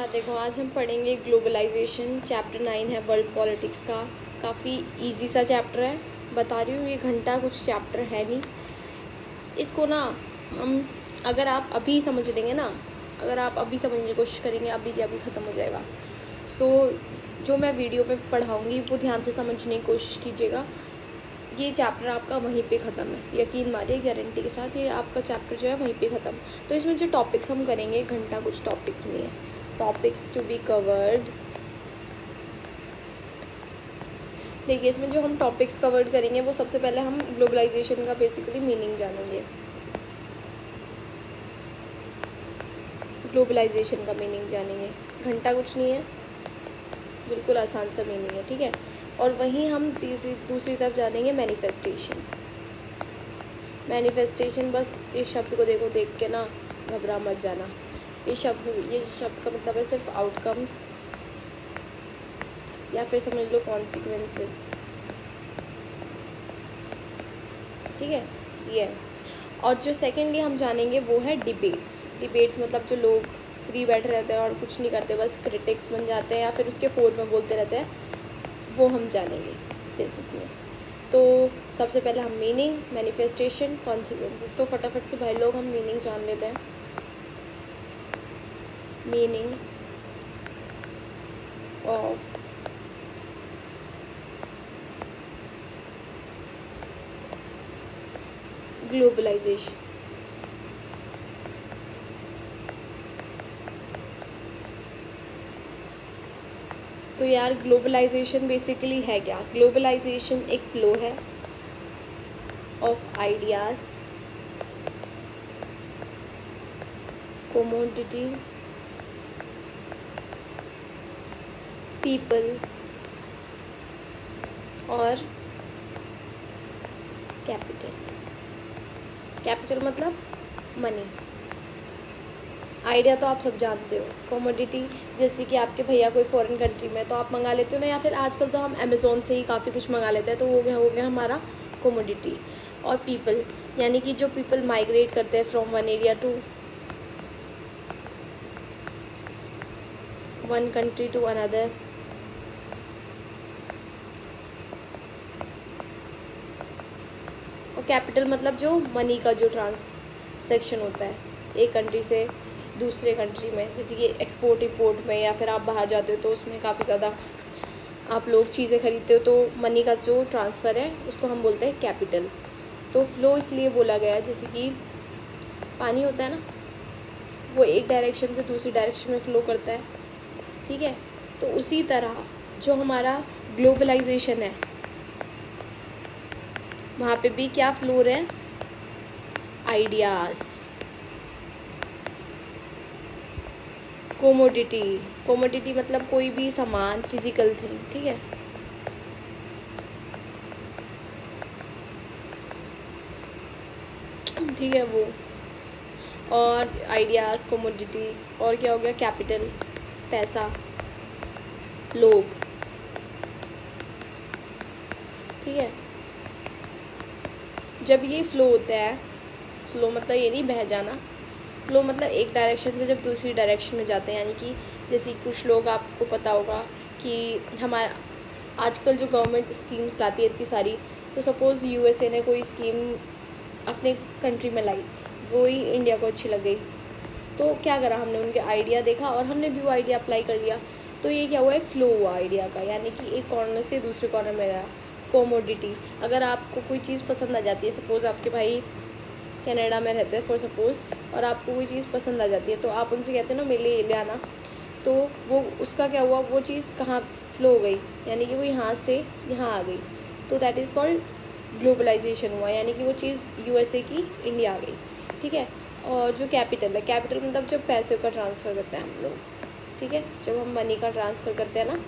यार देखो, आज हम पढ़ेंगे ग्लोबलाइजेशन। चैप्टर 9 है वर्ल्ड पॉलिटिक्स का। काफ़ी इजी सा चैप्टर है, बता रही हूँ। ये घंटा कुछ चैप्टर है नहीं। इसको ना हम अगर आप अभी समझ लेंगे ना, अगर आप अभी समझने की कोशिश करेंगे, अभी के अभी ख़त्म हो जाएगा। सो जो मैं वीडियो में पढ़ाऊँगी वो ध्यान से समझने की कोशिश कीजिएगा। ये चैप्टर आपका वहीं पे ख़त्म है, यकीन मानिए, गारंटी के साथ। ये आपका चैप्टर जो है वहीं पे ख़त्म। तो इसमें जो टॉपिक्स हम करेंगे, घंटा कुछ टॉपिक्स नहीं है। टॉपिक्स टू बी कवर्ड, देखिए इसमें जो हम टॉपिक्स कवर्ड करेंगे वो सबसे पहले हम ग्लोबलाइजेशन का बेसिकली मीनिंग जानेंगे। ग्लोबलाइजेशन का मीनिंग जानेंगे। घंटा कुछ नहीं है, बिल्कुल आसान सा मीनिंग है, ठीक है। और वहीं हम दूसरी तरफ जानेंगे मैनिफेस्टेशन। मैनिफेस्टेशन, बस इस शब्द को देखो, देख के ना घबरा मत जाना। ये शब्द का मतलब है सिर्फ आउटकम्स, या फिर समझ लो कॉन्सिक्वेंसेस, ठीक है। ये है। और जो सेकेंडली हम जानेंगे वो है डिबेट्स। डिबेट्स मतलब जो लोग फ्री बैठे रहते हैं और कुछ नहीं करते, बस क्रिटिक्स बन जाते हैं या फिर उसके फोर में बोलते रहते हैं, वो हम जानेंगे सिर्फ इसमें। तो सबसे पहले हम मीनिंग, मैनिफेस्टेशन, कॉन्सिक्वेंसेस। तो फटाफट से भाई लोग हम मीनिंग जान लेते हैं। Meaning of globalization. तो यार ग्लोबलाइजेशन बेसिकली है क्या? ग्लोबलाइजेशन एक फ्लो है ऑफ आइडियाज़, कमोडिटी, पीपल और कैपिटल। कैपिटल मतलब मनी। आइडिया तो आप सब जानते हो। कमोडिटी, जैसे कि आपके भैया कोई फॉरेन कंट्री में, तो आप मंगा लेते हो ना, या फिर आजकल तो हम अमेज़ोन से ही काफ़ी कुछ मंगा लेते हैं, तो वो गया हमारा कमोडिटी। और पीपल, यानी कि जो पीपल माइग्रेट करते हैं from one area to one country to another. और कैपिटल मतलब जो मनी का जो ट्रांसैक्शन होता है एक कंट्री से दूसरे कंट्री में, जैसे कि एक्सपोर्ट इंपोर्ट में, या फिर आप बाहर जाते हो तो उसमें काफ़ी ज़्यादा आप लोग चीज़ें खरीदते हो, तो मनी का जो ट्रांसफ़र है उसको हम बोलते हैं कैपिटल। तो फ्लो इसलिए बोला गया है, जैसे कि पानी होता है ना, वो एक डायरेक्शन से दूसरी डायरेक्शन में फ़्लो करता है, ठीक है। तो उसी तरह जो हमारा ग्लोबलाइजेशन है, वहाँ पे भी क्या फ्लो रहे हैं? Ideas, commodity. कोमोडिटी मतलब कोई भी सामान, फिजिकल थिंग, ठीक है। ठीक है वो। और आइडियाज़, कोमोडिटी, और क्या हो गया? कैपिटल, पैसा, लोग, ठीक है। जब ये फ्लो होता है, फ्लो मतलब ये नहीं बह जाना, फ्लो मतलब एक डायरेक्शन से जब दूसरी डायरेक्शन में जाते हैं, यानी कि जैसे कुछ लोग, आपको पता होगा कि हमारा आजकल जो गवर्नमेंट स्कीम्स लाती है इतनी सारी, तो सपोज़ यूएसए ने कोई स्कीम अपने कंट्री में लाई, वो ही इंडिया को अच्छी लग गई, तो क्या करा हमने? उनके आइडिया देखा और हमने भी वो आइडिया अप्लाई कर लिया। तो ये क्या हुआ? एक फ़्लो हुआ आइडिया का, यानी कि एक कॉर्नर से दूसरे कॉर्नर में गया। कोमोडिटी, अगर आपको कोई चीज़ पसंद आ जाती है, सपोज़ आपके भाई कनाडा में रहते हैं फॉर सपोज़, और आपको कोई चीज़ पसंद आ जाती है, तो आप उनसे कहते हो ना मेरे लिए ले आना, तो वो उसका क्या हुआ? वो चीज़ कहाँ फ्लो हो गई, यानी कि वो यहाँ से यहाँ आ गई, तो दैट इज़ कॉल्ड ग्लोबलाइजेशन हुआ, यानी कि वो चीज़ यूएसए की इंडिया आ गई, ठीक है। और जो कैपिटल है, कैपिटल मतलब जब पैसे का ट्रांसफ़र करते हैं हम लोग, ठीक है, जब हम मनी का ट्रांसफ़र करते हैं ना,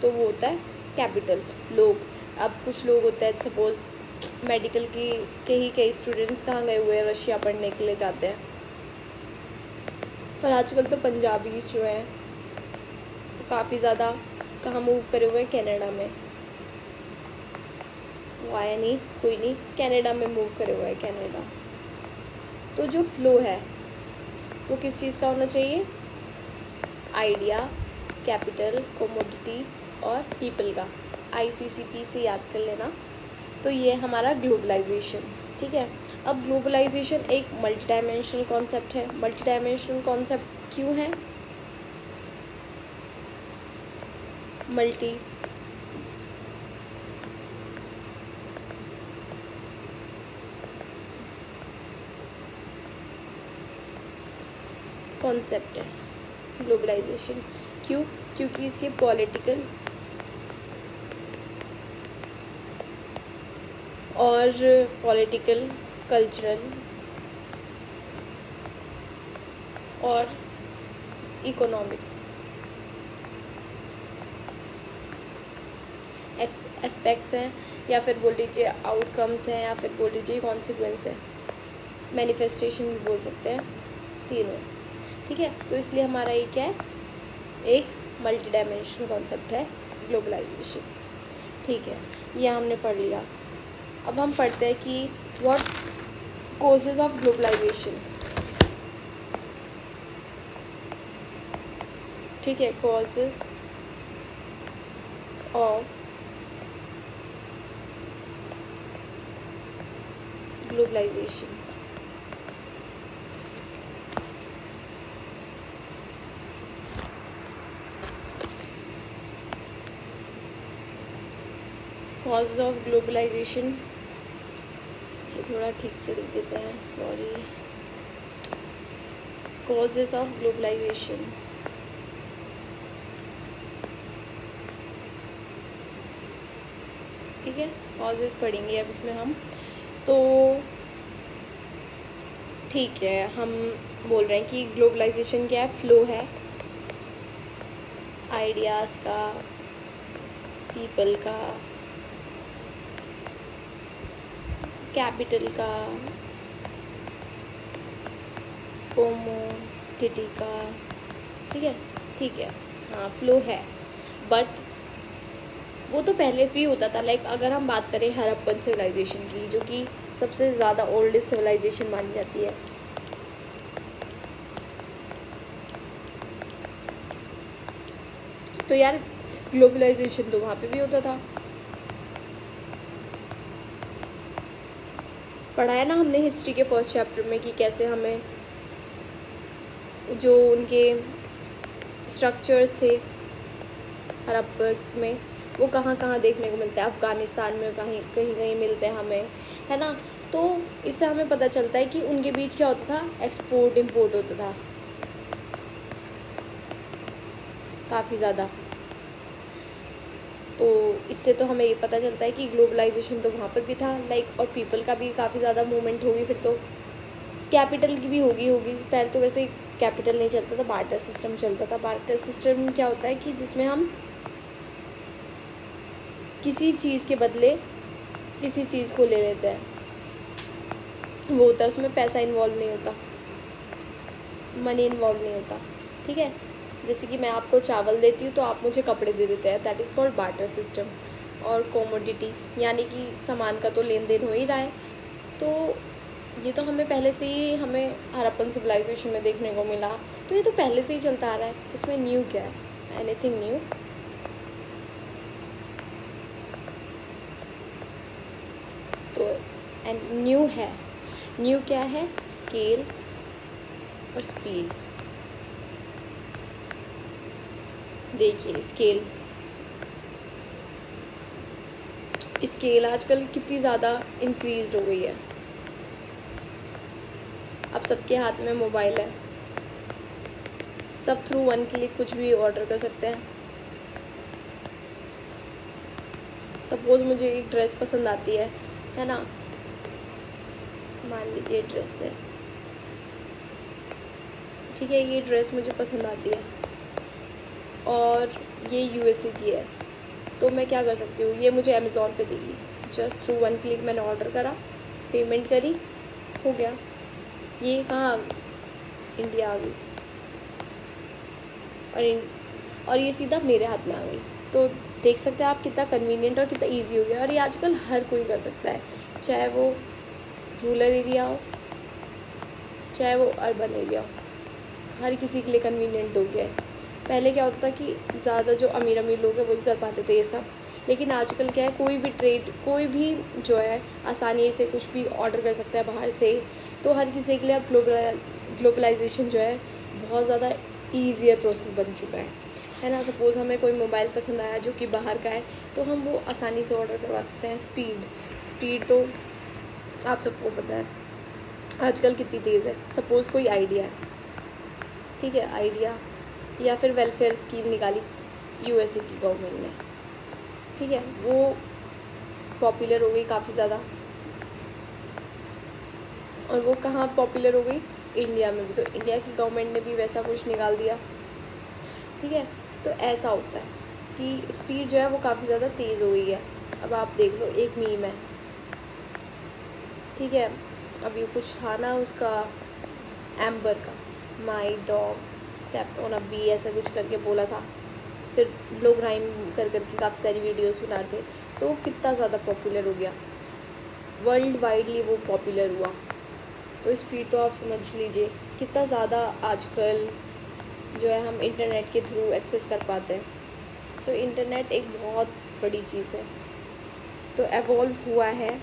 तो वो होता है कैपिटल। लोग, अब कुछ लोग होते हैं, सपोज़ मेडिकल की के ही कई स्टूडेंट्स कहाँ गए हुए हैं? रशिया पढ़ने के लिए जाते हैं। पर आजकल तो पंजाबी जो हैं तो काफ़ी ज़्यादा कहाँ मूव करे हुए हैं? कनाडा में। वो आया नहीं, कोई नहीं, कनाडा में मूव करे हुए हैं, कनाडा। तो जो फ्लो है वो किस चीज़ का होना चाहिए? आइडिया, कैपिटल, कमोडिटी और पीपल का, ICCP से याद कर लेना। तो ये हमारा ग्लोबलाइजेशन, ठीक है। अब ग्लोबलाइजेशन एक मल्टी डायमेंशनल कॉन्सेप्ट है। मल्टी डायमेंशनल कॉन्सेप्ट क्यों है? मल्टी कॉन्सेप्ट है ग्लोबलाइजेशन। क्यों? क्योंकि इसके पॉलिटिकल कल्चरल और इकोनॉमिक एस्पेक्ट्स हैं, या फिर बोल लीजिए आउटकम्स हैं, या फिर बोल लीजिए कॉन्सिक्वेंस है, मैनिफेस्टेशन भी बोल सकते हैं, तीनों, ठीक है। तो इसलिए हमारा ये क्या है, एक मल्टी डायमेंशनल कॉन्सेप्ट है ग्लोबलाइजेशन, ठीक है। ये हमने पढ़ लिया। अब हम पढ़ते हैं कि व्हाट कॉजेज ऑफ ग्लोबलाइजेशन, ठीक है। Causes of globalization, causes of globalization से थोड़ा ठीक से लिख देते हैं, सॉरी। कॉजेज ऑफ ग्लोबलाइजेशन, ठीक है। कॉजेज पढ़ेंगे अब इसमें हम, तो ठीक है। हम बोल रहे हैं कि ग्लोबलाइजेशन क्या है, फ्लो है आइडियाज़ का, पीपल का, कैपिटल का, कोमोडिटी का, ठीक है, ठीक है। हाँ, फ्लो है, बट वो तो पहले भी होता था। लाइक अगर हम बात करें हड़प्पन सिविलाइजेशन की, जो कि सबसे ज़्यादा ओल्डेस्ट सिविलाइजेशन मानी जाती है, तो यार ग्लोबलाइजेशन तो वहाँ पे भी होता था। पढ़ा है ना हमने हिस्ट्री के फर्स्ट चैप्टर में कि कैसे हमें जो उनके स्ट्रक्चर्स थे हड़प्पा में, वो कहाँ कहाँ देखने को मिलता है। अफ़गानिस्तान में कहीं कहीं मिलते हैं हमें, है ना। तो इससे हमें पता चलता है कि उनके बीच क्या होता था, एक्सपोर्ट इंपोर्ट होता था काफ़ी ज़्यादा। तो इससे तो हमें ये पता चलता है कि ग्लोबलाइजेशन तो वहाँ पर भी था, लाइक, और पीपल का भी काफ़ी ज़्यादा मूवमेंट होगी। फिर तो कैपिटल की भी होगी। पहले तो वैसे कैपिटल नहीं चलता था, बार्टर सिस्टम चलता था। बार्टर सिस्टम क्या होता है कि जिसमें हम किसी चीज़ के बदले किसी चीज़ को ले लेते हैं, वो होता है, उसमें पैसा इन्वॉल्व नहीं होता, मनी इन्वॉल्व नहीं होता, ठीक है। जैसे कि मैं आपको चावल देती हूँ तो आप मुझे कपड़े दे देते हैं, that is called barter system. और कमोडिटी यानी कि सामान का तो लेन देन हो ही रहा है। तो ये तो हमें पहले से ही हमें हड़प्पन सिविलाइजेशन में देखने को मिला, तो ये तो पहले से ही चलता आ रहा है। इसमें न्यू क्या है, एनीथिंग न्यू? तो न्यू है, न्यू क्या है, स्केल और स्पीड। देखिए स्केल आजकल कितनी ज़्यादा इंक्रीज़ हो गई है। अब सबके हाथ में मोबाइल है, सब थ्रू वन क्लिक कुछ भी ऑर्डर कर सकते हैं। सपोज़ मुझे एक ड्रेस पसंद आती है ना, मान लीजिए ड्रेस है, ठीक है, ये ड्रेस मुझे पसंद आती है और ये USA की है, तो मैं क्या कर सकती हूँ, ये मुझे अमेज़ॉन पे देगी। जस्ट थ्रू वन क्लिक मैंने ऑर्डर करा, पेमेंट करी, हो गया। ये कहाँ, इंडिया आ गई, और ये सीधा मेरे हाथ में आ गई। तो देख सकते हैं आप कितना कन्वीनियंट और कितना इजी हो गया। और ये आजकल हर कोई कर सकता है, चाहे वो रूरल एरिया हो चाहे वो अर्बन एरिया हो, हर किसी के लिए कन्वीनियंट हो गया है। पहले क्या होता था कि ज़्यादा जो अमीर अमीर लोग हैं वही कर पाते थे ये सब, लेकिन आजकल क्या है, कोई भी ट्रेड, कोई भी जो है आसानी से कुछ भी ऑर्डर कर सकता है बाहर से। तो हर किसी के लिए अब ग्लोबलाइजेशन जो है बहुत ज़्यादा ईजियर प्रोसेस बन चुका है ना। सपोज़ हमें कोई मोबाइल पसंद आया जो कि बाहर का है, तो हम वो आसानी से ऑर्डर करवा सकते हैं। स्पीड तो आप सबको पता है आजकल कितनी तेज़ है। सपोज़ कोई आइडिया है, ठीक है, आइडिया या फिर वेलफेयर स्कीम निकाली यूएसए की गवर्नमेंट ने, ठीक है, वो पॉपुलर हो गई काफ़ी ज़्यादा। और वो कहाँ पॉपुलर हो गई? इंडिया में भी। तो इंडिया की गवर्नमेंट ने भी वैसा कुछ निकाल दिया, ठीक है। तो ऐसा होता है कि स्पीड जो है वो काफ़ी ज़्यादा तेज़ हो गई है। अब आप देख लो, एक मीम है, ठीक है, अभी कुछ था ना उसका, एम्बर का, my dog step on a bee, ऐसा कुछ करके बोला था। फिर लोग राइम कर करके काफ़ी सारी वीडियोस बना रहे थे, तो कितना ज़्यादा पॉपुलर हो गया, वर्ल्ड वाइडली वो पॉपुलर हुआ। तो स्पीड तो आप समझ लीजिए कितना ज़्यादा आजकल जो है हम इंटरनेट के थ्रू एक्सेस कर पाते हैं। तो इंटरनेट एक बहुत बड़ी चीज़ है, तो एवॉल्व हुआ है।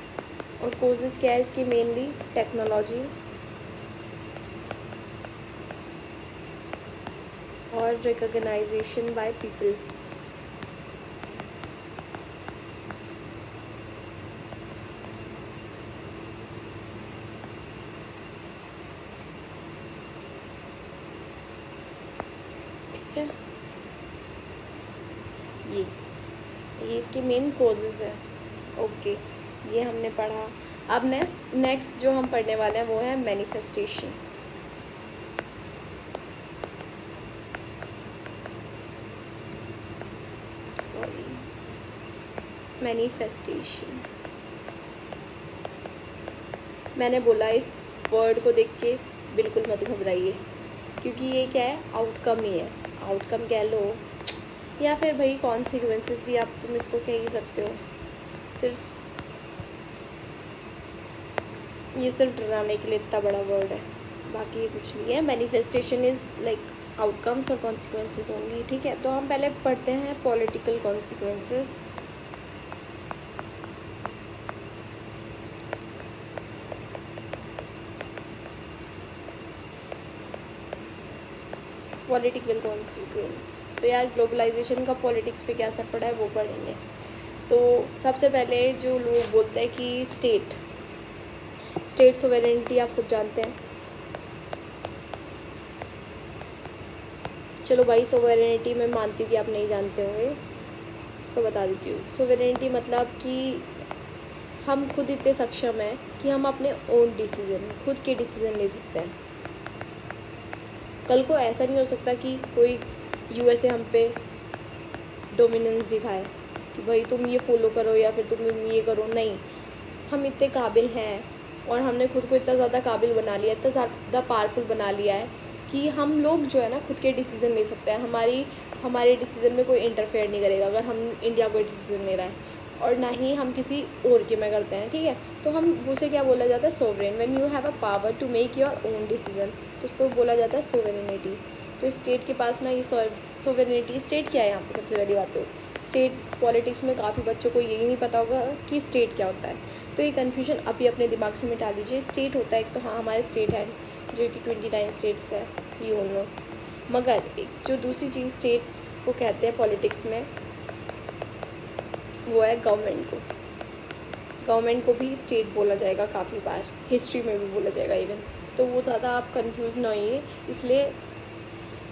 और कोजेज़ क्या है इसकी? मेनली टेक्नोलॉजी और रिकॉग्नाइजेशन बाय पीपल। ठीक है, ये इसके मेन कोजेज़ है। ओके, ये हमने पढ़ा। अब नेक्स्ट जो हम पढ़ने वाले हैं वो है मैनिफेस्टेशन। मैनिफेस्टेशन, मैंने बोला इस वर्ड को देख के बिल्कुल मत घबराइए, क्योंकि ये क्या है, आउटकम ही है। आउटकम कह लो या फिर भाई कॉन्सिक्वेंसेस भी तुम इसको कह ही सकते हो। ये सिर्फ डराने के लिए इतना बड़ा वर्ड है, बाकी ये कुछ नहीं है। मैनिफेस्टेशन इज़ लाइक आउटकम्स और कॉन्सिक्वेंसेस ओनली, ठीक है। तो हम पहले पढ़ते हैं पॉलिटिकल कॉन्सिक्वेंसेस। पॉलिटिकल कॉन्सिक्वेंस, तो यार ग्लोबलाइजेशन का पॉलिटिक्स पे क्या असर पड़ा है वो पढ़ेंगे। तो सबसे पहले जो लोग बोलते हैं कि स्टेट सोवेरेनिटी आप सब जानते हैं। चलो भाई, सोवेरेनिटी मैं मानती हूँ कि आप नहीं जानते होंगे, इसको बता देती हूँ। सोवेरेनिटी मतलब कि हम खुद इतने सक्षम हैं कि हम अपने ओन डिसीज़न, खुद के डिसीज़न ले सकते हैं। कल को ऐसा नहीं हो सकता कि कोई यूएसए हम पे डोमिनेंस दिखाए कि भाई तुम ये फॉलो करो या फिर तुम ये करो। नहीं, हम इतने काबिल हैं और हमने खुद को इतना ज़्यादा काबिल बना लिया, इतना ज़्यादा पावरफुल बना लिया है कि हम लोग जो है ना खुद के डिसीज़न ले सकते हैं। हमारे डिसीज़न में कोई इंटरफेयर नहीं करेगा अगर हम इंडिया कोई डिसीज़न ले रहा है, और ना ही हम किसी और के में करते हैं, ठीक है। तो हम उसे क्या बोला जाता है? Sovereign. When you have a power to make your own decision, तो उसको बोला जाता है सोवरेनिटी। तो स्टेट के पास ना ये सोवरेनिटी, स्टेट क्या है यहाँ पे सबसे पहली बात तो स्टेट पॉलिटिक्स में काफ़ी बच्चों को यही नहीं पता होगा कि स्टेट क्या होता है। तो ये कन्फ्यूजन अभी अपने दिमाग से मिटा लीजिए। स्टेट होता है एक तो, हाँ, हमारे स्टेट है जो कि 29 स्टेट्स है, यू नो। मगर एक जो दूसरी चीज़ स्टेट्स को कहते हैं पॉलिटिक्स में, वो है गवर्नमेंट को। गवर्नमेंट को भी स्टेट बोला जाएगा, काफ़ी बार हिस्ट्री में भी बोला जाएगा इवन। तो वो ज़्यादा आप कंफ्यूज ना होइए, इसलिए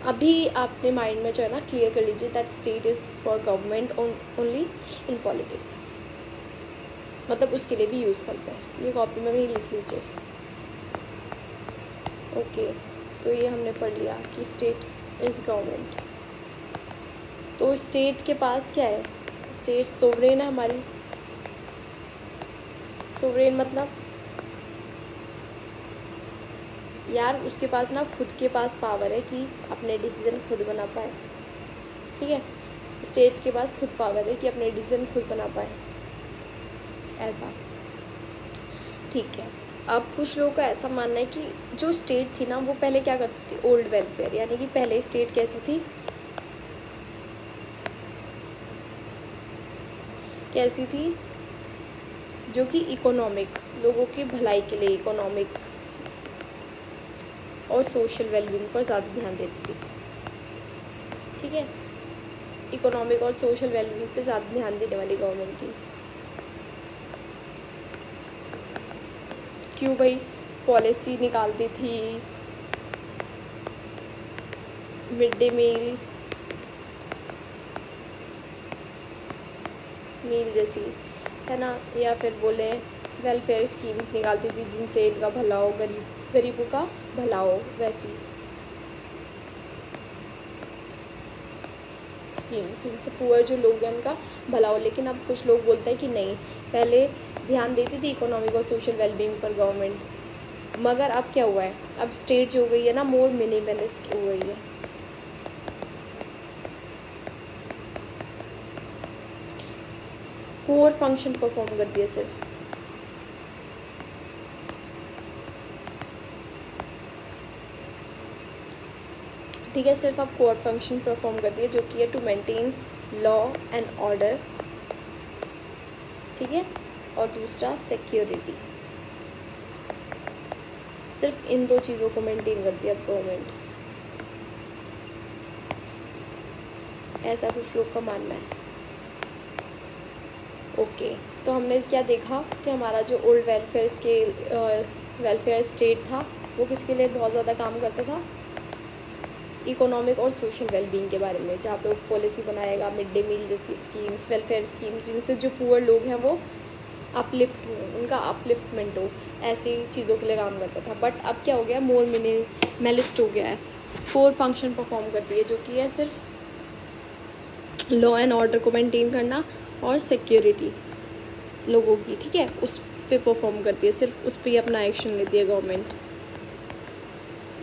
अभी आपने माइंड में जो है ना क्लियर कर लीजिए that state is for government only in politics, मतलब उसके लिए भी यूज़ करते हैं। ये कॉपी में कहीं लिख लीजिए। ओके, तो ये हमने पढ़ लिया कि स्टेट इज़ गवर्नमेंट। तो स्टेट के पास क्या है? स्टेट सोवरेन है हमारी। सोवरेन मतलब यार उसके पास ना खुद के पास पावर है कि अपने डिसीजन खुद बना पाए, ठीक है। स्टेट के पास खुद पावर है कि अपने डिसीजन खुद बना पाए, ऐसा, ठीक है। अब कुछ लोगों का ऐसा मानना है कि जो स्टेट थी ना वो पहले क्या करती थी? ओल्ड वेलफेयर, यानी कि पहले स्टेट कैसी थी? कैसी थी, जो कि इकोनॉमिक, लोगों की भलाई के लिए इकोनॉमिक और सोशल वेलबींग पर ज़्यादा ध्यान देती थी। ठीक है, इकोनॉमिक और सोशल वेलबींग पे ज़्यादा ध्यान देने वाली गवर्नमेंट थी। क्यों भाई? पॉलिसी निकालती थी, मिड डे मील जैसी, है ना, या फिर बोले वेलफेयर स्कीम्स निकालती थी जिनसे इनका भला हो, गरीबों का भला हो, वैसी स्कीम जिनसे पुअर जो लोग हैं उनका भला हो। लेकिन अब कुछ लोग बोलते हैं कि नहीं, पहले ध्यान देती थी इकोनॉमिक और सोशल वेलबींग पर गवर्नमेंट, मगर अब क्या हुआ है, अब स्टेट जो हो गई है ना मोर मिनिमलिस्ट हो गई है। कोर फंक्शन परफॉर्म करती है सिर्फ। ठीक है, सिर्फ अब कोर फंक्शन परफॉर्म करती है, जो कि है to maintain law and order. ठीक है, और दूसरा सिक्योरिटी। सिर्फ इन दो चीज़ों को मेंटेन करती है अब गवर्नमेंट, ऐसा कुछ लोग का मानना है। ओके, तो हमने क्या देखा कि हमारा जो ओल्ड वेलफेयर स्टेट था वो किसके लिए बहुत ज़्यादा काम करता था, इकोनॉमिक और सोशल वेलबींग के बारे में, जहाँ पे वो पॉलिसी बनाएगा, मिड डे मील जैसी स्कीम्स, वेलफेयर स्कीम्स, जिनसे जो पुअर लोग हैं वो अपलिफ्ट हो, उनका अपलिफ्टमेंट हो, ऐसी चीज़ों के लिए काम करता था। बट अब क्या हो गया, मोर मिनिमलिस्ट हो गया है। फोर फंक्शन परफॉर्म करती है, जो कि है सिर्फ लॉ एंड ऑर्डर को मेंटेन करना और सिक्योरिटी लोगों की। ठीक है, उस पे परफॉर्म करती है, सिर्फ उस पर ही अपना एक्शन लेती है गवर्नमेंट,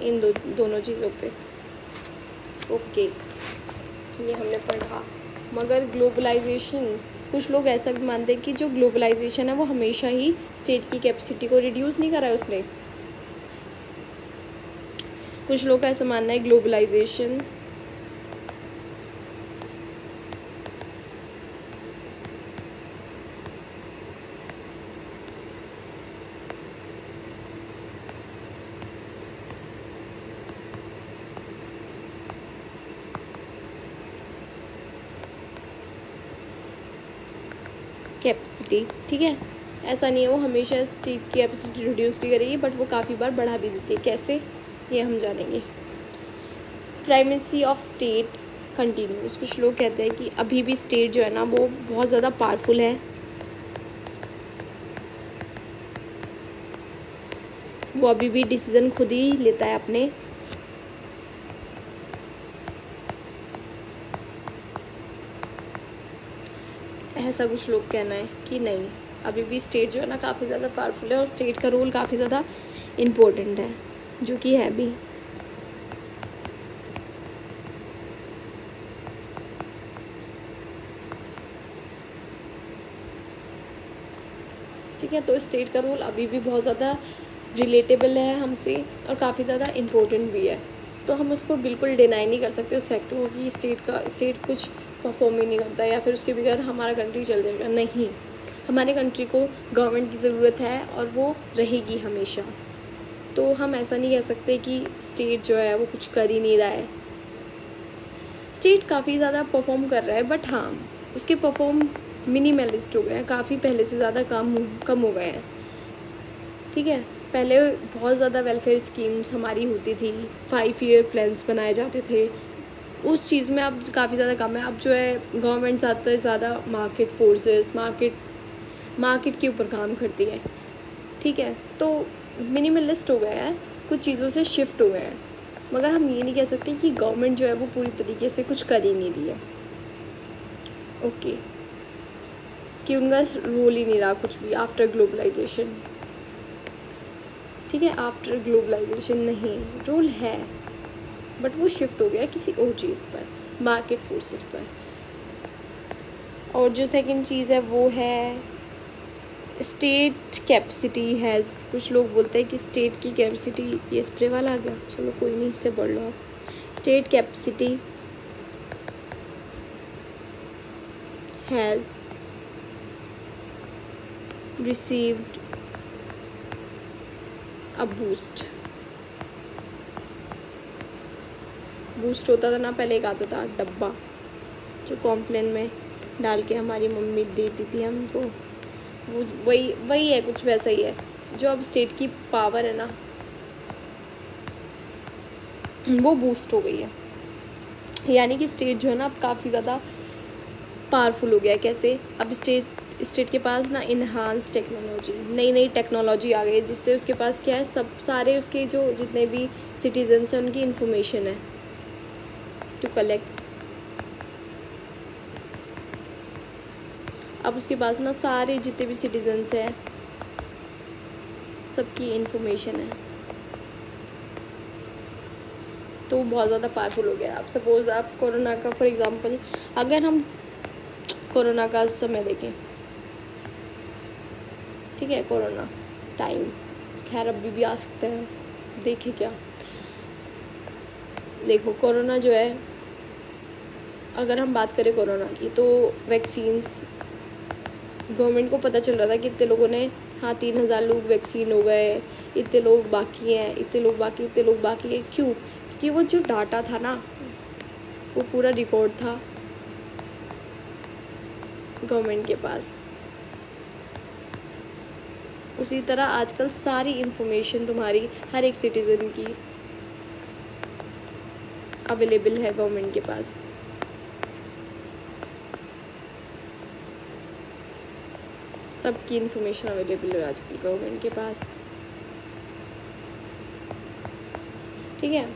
इन दोनों चीज़ों पे। ओके, ये हमने पढ़ा। मगर ग्लोबलाइजेशन, कुछ लोग ऐसा भी मानते हैं कि जो ग्लोबलाइजेशन है वो हमेशा ही स्टेट की कैपेसिटी को रिड्यूस नहीं करा है उसने। कुछ लोग का ऐसा मानना है ग्लोबलाइजेशन कैपेसिटी, ठीक है, ऐसा नहीं है वो हमेशा स्टेट की कैपेसिटी रिड्यूस भी करेगी, बट वो काफ़ी बार बढ़ा भी देती है। कैसे, ये हम जानेंगे। प्राइमेसी ऑफ स्टेट कंटिन्यूस, कुछ लोग कहते हैं कि अभी भी स्टेट जो है ना वो बहुत ज़्यादा पावरफुल है, वो अभी भी डिसीजन खुद ही लेता है अपने। ऐसा कुछ लोग कहना है कि नहीं, अभी भी स्टेट जो है ना काफ़ी ज़्यादा पावरफुल है और स्टेट का रोल काफ़ी ज़्यादा इम्पोर्टेंट है, जो कि है भी। ठीक है, तो स्टेट का रोल अभी भी बहुत ज़्यादा रिलेटेबल है हमसे और काफ़ी ज़्यादा इम्पोर्टेंट भी है, तो हम उसको बिल्कुल डिनाई नहीं कर सकते उस फैक्ट को कि स्टेट कुछ परफॉर्म ही नहीं करता या फिर उसके बगैर हमारा कंट्री चल जाएगा। नहीं, हमारे कंट्री को गवर्नमेंट की ज़रूरत है और वो रहेगी हमेशा। तो हम ऐसा नहीं कह सकते कि स्टेट जो है वो कुछ कर ही नहीं रहा है। स्टेट काफ़ी ज़्यादा परफॉर्म कर रहा है, बट हाँ उसके परफॉर्म मिनिमलिस्ट हो गए हैं, काफ़ी पहले से ज़्यादा कम हो गए हैं। ठीक है, पहले बहुत ज़्यादा वेलफेयर स्कीम्स हमारी होती थी, 5 ईयर प्लान्स बनाए जाते थे, उस चीज़ में अब काफ़ी ज़्यादा कम है। अब जो है गवर्नमेंट ज़्यादा से ज़्यादा मार्केट फोर्सेस, मार्केट के ऊपर काम करती है। ठीक है, तो मिनिमलिस्ट हो गया है, कुछ चीज़ों से शिफ्ट हो गए हैं, मगर हम ये नहीं कह सकते कि गवर्नमेंट जो है वो पूरी तरीके से कुछ कर ही नहीं रही है। ओके, कि उनका रोल ही नहीं रहा कुछ भी आफ्टर ग्लोबलाइजेशन। ठीक है, आफ्टर ग्लोबलाइजेशन नहीं, रोल है, बट वो शिफ्ट हो गया किसी और चीज़ पर, मार्केट फोर्सेस पर। और जो सेकंड चीज़ है वो है स्टेट कैपेसिटी हैज़, कुछ लोग बोलते हैं कि स्टेट की कैपेसिटी, ये स्प्रे वाला आ गया, चलो कोई नहीं, इससे पढ़ लो आप। State capacity has received a boost। Boost होता था ना पहले, एक आता था डब्बा जो कॉम्प्लेन में डाल के हमारी मम्मी देती थी हमको, वो वही है, कुछ वैसा ही है। जो अब स्टेट की पावर है ना वो बूस्ट हो गई है, यानी कि स्टेट जो है ना अब काफ़ी ज़्यादा पावरफुल हो गया है। कैसे? अब स्टेट के पास ना इन्हांस टेक्नोलॉजी, नई टेक्नोलॉजी आ गई है, जिससे उसके पास क्या है, सब सारे उसके जो जितने भी सिटीजन्स हैं उनकी इन्फॉर्मेशन है टू कलेक्ट। अब उसके पास ना सारे जितने भी सिटीजन्स हैं सबकी इन्फॉर्मेशन है, तो बहुत ज़्यादा पावरफुल हो गया। अब सपोज़ आप कोरोना का फॉर एग्ज़ाम्पल, अगर हम कोरोना का समय देखें, ठीक है, कोरोना टाइम, खैर अभी भी आ सकते हैं, देखें क्या। देखो कोरोना जो है, अगर हम बात करें कोरोना की, तो वैक्सीन्स गवर्नमेंट को पता चल रहा था कि इतने लोगों ने, हाँ 3,000 लोग वैक्सीन हो गए, इतने लोग बाकी हैं, इतने लोग बाकी हैं। क्यों? क्योंकि वो जो डाटा था ना वो पूरा रिकॉर्ड था गवर्नमेंट के पास। उसी तरह आजकल सारी इन्फॉर्मेशन तुम्हारी हर एक सिटीज़न की अवेलेबल है गवर्नमेंट के पास। सबकी इन्फॉर्मेशन अवेलेबल है आजकल गवर्नमेंट के पास, ठीक है।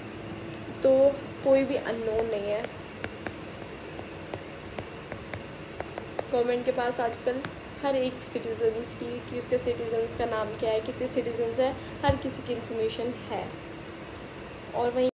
तो कोई भी अननोन नहीं है गवर्नमेंट के पास आजकल, हर एक सिटीजन्स की, कि उसके सिटीजन्स का नाम क्या है, कितने सिटीजन्स है, हर किसी की इन्फॉर्मेशन है। और वहीं